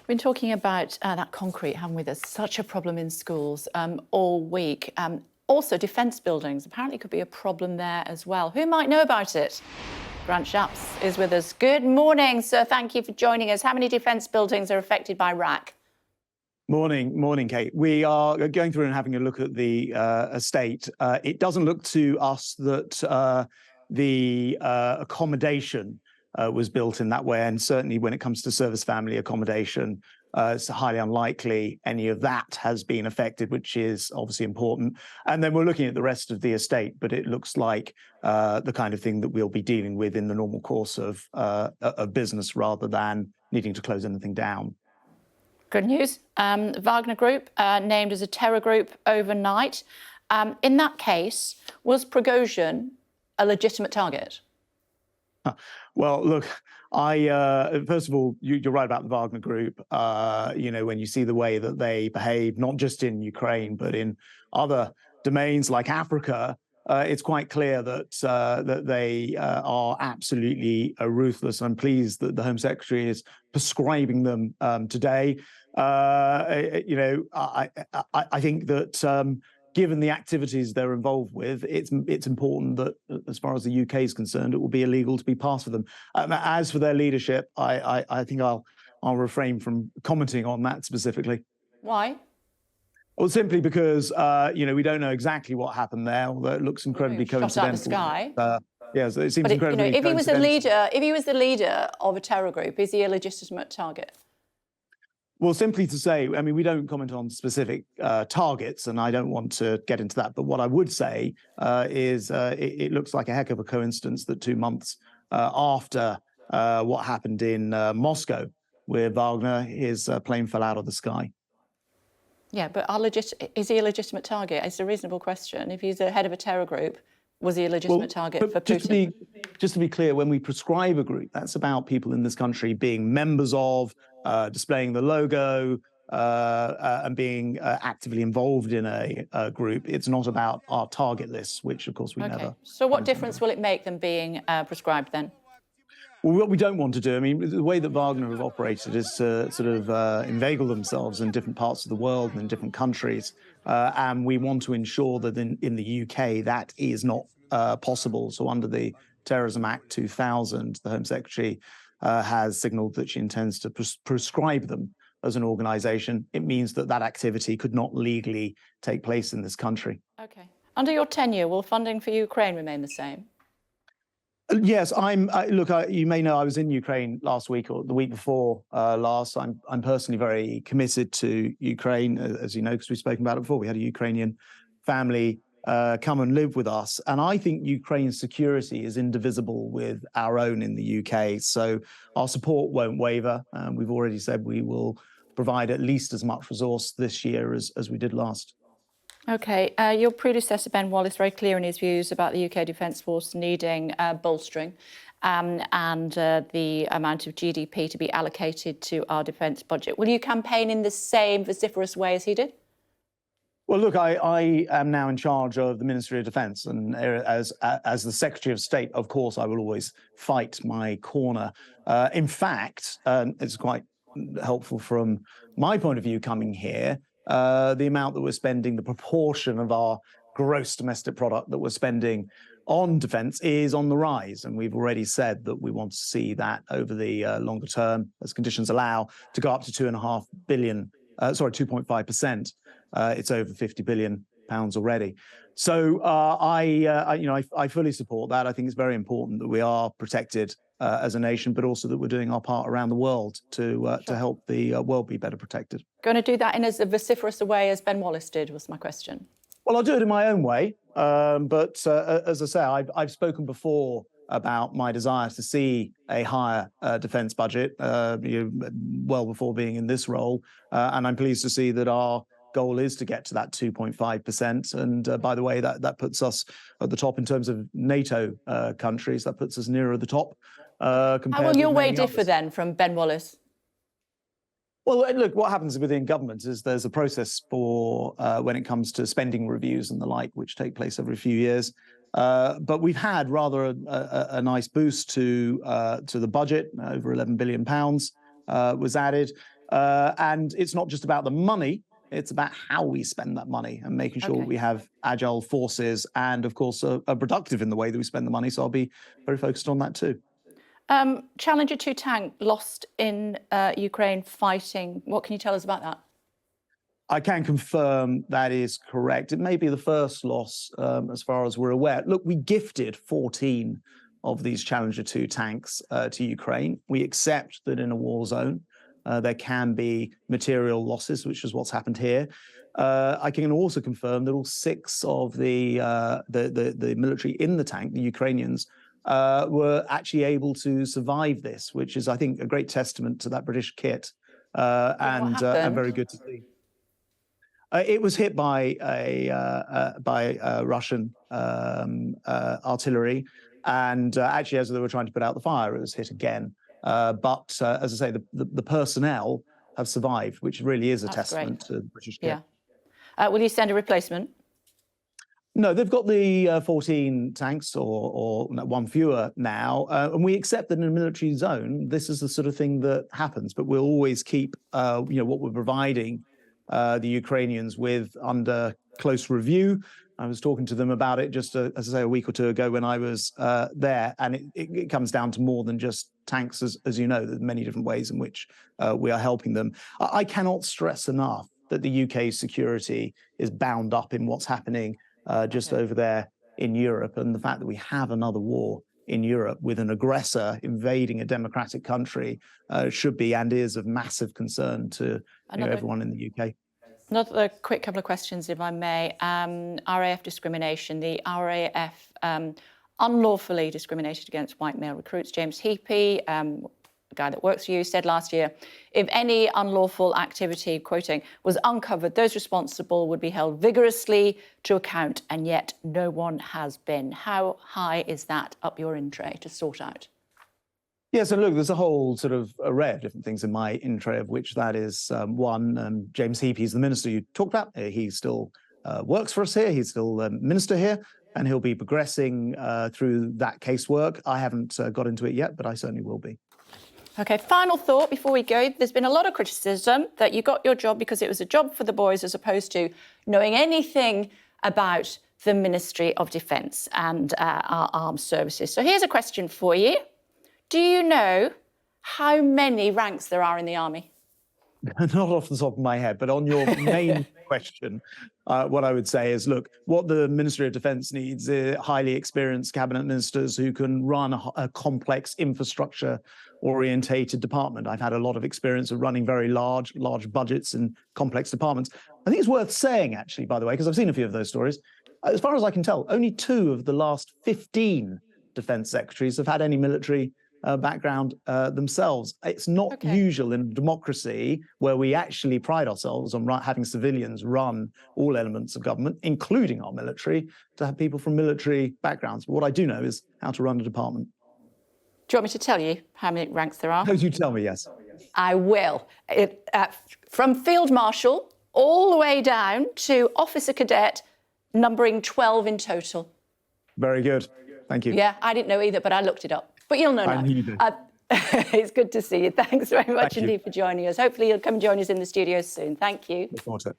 We've been talking about that concrete, haven't we? There's such a problem in schools all week. Also, defence buildings apparently could be a problem there as well. Who might know about it? Grant Shapps is with us. Good morning, sir. Thank you for joining us. How many defence buildings are affected by RAC? Morning, Kate. We are going through and having a look at the estate. It doesn't look to us that the accommodation was built in that way, and certainly when it comes to service family accommodation, it's highly unlikely any of that has been affected, which is obviously important. And then we're looking at the rest of the estate, but it looks like the kind of thing that we'll be dealing with in the normal course of business rather than needing to close anything down. Good news. Wagner Group named as a terror group overnight. In that case, was Prigozhin a legitimate target? Well, look, first of all, you're right about the Wagner Group. When you see the way that they behave, not just in Ukraine, but in other domains like Africa, it's quite clear that they are absolutely ruthless. I'm pleased that the Home Secretary is prescribing them today. I think that given the activities they're involved with, it's important that, as far as the UK is concerned, it will be illegal to be past for them. As for their leadership, I think I'll refrain from commenting on that specifically. Why? Well, simply because we don't know exactly what happened there, although it looks incredibly coincidental. Shot out of the sky. Yes, it seems incredibly if he was the leader of a terror group, is he a legitimate target? Well, simply to say, I mean, we don't comment on specific targets, and I don't want to get into that. But what I would say is it looks like a heck of a coincidence that 2 months after what happened in Moscow with Wagner, his plane fell out of the sky. Yeah, but is he a legitimate target? It's a reasonable question. If he's the head of a terror group, was he a legitimate target for Putin? Just to be clear, when we prescribe a group, that's about people in this country being members of, displaying the logo, and being actively involved in a group. It's not about our target lists, which, of course, we never. So what difference will it make them being prescribed then? Well, what we don't want to do, I mean, the way that Wagner have operated is to sort of inveigle themselves in different parts of the world and in different countries. And we want to ensure that in the UK that is not possible. So under the Terrorism Act 2000, the Home Secretary has signalled that she intends to prescribe them as an organisation. It means that that activity could not legally take place in this country. OK. Under your tenure, will funding for Ukraine remain the same? Yes, you may know I was in Ukraine last week or the week before last. I'm personally very committed to Ukraine, as you know, because we've spoken about it before. We had a Ukrainian family come and live with us. And I think Ukraine's security is indivisible with our own in the UK. So our support won't waver. We've already said we will provide at least as much resource this year as we did last. OK. Your predecessor, Ben Wallace, very clear in his views about the UK Defence Force needing bolstering and the amount of GDP to be allocated to our defence budget. Will you campaign in the same vociferous way as he did? Well, look, I am now in charge of the Ministry of Defence, and as the Secretary of State, of course, I will always fight my corner. In fact, it's quite helpful from my point of view coming here, the amount that we're spending, the proportion of our gross domestic product that we're spending on defence is on the rise. And we've already said that we want to see that over the longer term, as conditions allow, to go up to 2.5%. It's over £50 billion already. So I fully support that. I think it's very important that we are protected as a nation, but also that we're doing our part around the world to help the world be better protected. Going to do that in as vociferous a way as Ben Wallace did, was my question. Well, I'll do it in my own way. But as I say, I've spoken before about my desire to see a higher defence budget, well before being in this role. And I'm pleased to see that our goal is to get to that 2.5%. And by the way, that puts us at the top in terms of NATO countries. That puts us nearer the top. How will your way differ then from Ben Wallace? Well, look, what happens within government is there's a process for when it comes to spending reviews and the like, which take place every few years. But we've had rather a nice boost to the budget. Over £11 billion was added. And it's not just about the money, it's about how we spend that money and making sure we have agile forces and, of course, are productive in the way that we spend the money. So I'll be very focused on that too. Challenger 2 tank lost in Ukraine fighting. What can you tell us about that? I can confirm that is correct. It may be the first loss as far as we're aware. Look, we gifted 14 of these Challenger 2 tanks to Ukraine. We accept that in a war zone, there can be material losses, which is what's happened here. I can also confirm that all 6 of the military in the tank, the Ukrainians, were actually able to survive this, which is, I think, a great testament to that British kit and very good to see. It was hit by Russian artillery, and actually, as they were trying to put out the fire, it was hit again. But as I say, the personnel have survived, which really is a testament to the British kit. Yeah. Will you send a replacement? No, they've got the 14 tanks, or one fewer now, and we accept that in a military zone, this is the sort of thing that happens. But we'll always keep, what we're providing the Ukrainians with under close review. I was talking to them about it just, as I say, a week or two ago when I was there, and it comes down to more than just tanks, as you know. There's many different ways in which we are helping them. I cannot stress enough that the UK's security is bound up in what's happening just over there in Europe, and the fact that we have another war in Europe with an aggressor invading a democratic country should be and is of massive concern to everyone in the UK. Another quick couple of questions, if I may. RAF discrimination. The RAF unlawfully discriminated against white male recruits. James Heapy, the guy that works for you, said last year, if any unlawful activity, quoting, was uncovered, those responsible would be held vigorously to account, and yet no one has been. How high is that up your in tray to sort out? Yeah, so look, there's a whole sort of array of different things in my in tray, of which that is one. James Heapy is the minister you talked about. He still works for us here. He's still minister here, and he'll be progressing through that casework. I haven't got into it yet, but I certainly will be. OK, final thought before we go. There's been a lot of criticism that you got your job because it was a job for the boys as opposed to knowing anything about the Ministry of Defence and our armed services. So here's a question for you. Do you know how many ranks there are in the army? Not off the top of my head, but on your main question, what I would say is, look, what the Ministry of Defence needs is highly experienced cabinet ministers who can run a complex infrastructure-orientated department. I've had a lot of experience of running very large budgets in complex departments. I think it's worth saying, actually, by the way, because I've seen a few of those stories. As far as I can tell, only 2 of the last 15 defence secretaries have had any military background themselves. It's not usual in a democracy where we actually pride ourselves on having civilians run all elements of government, including our military, to have people from military backgrounds. But what I do know is how to run a department. Do you want me to tell you how many ranks there are? No, you tell me, yes. I will. From Field Marshal all the way down to Officer Cadet, numbering 12 in total. Very good. Thank you. Yeah, I didn't know either, but I looked it up. But you'll know now. It's good to see you. Thanks very much indeed for joining us. Hopefully you'll come and join us in the studios soon. Thank you. Look forward to it.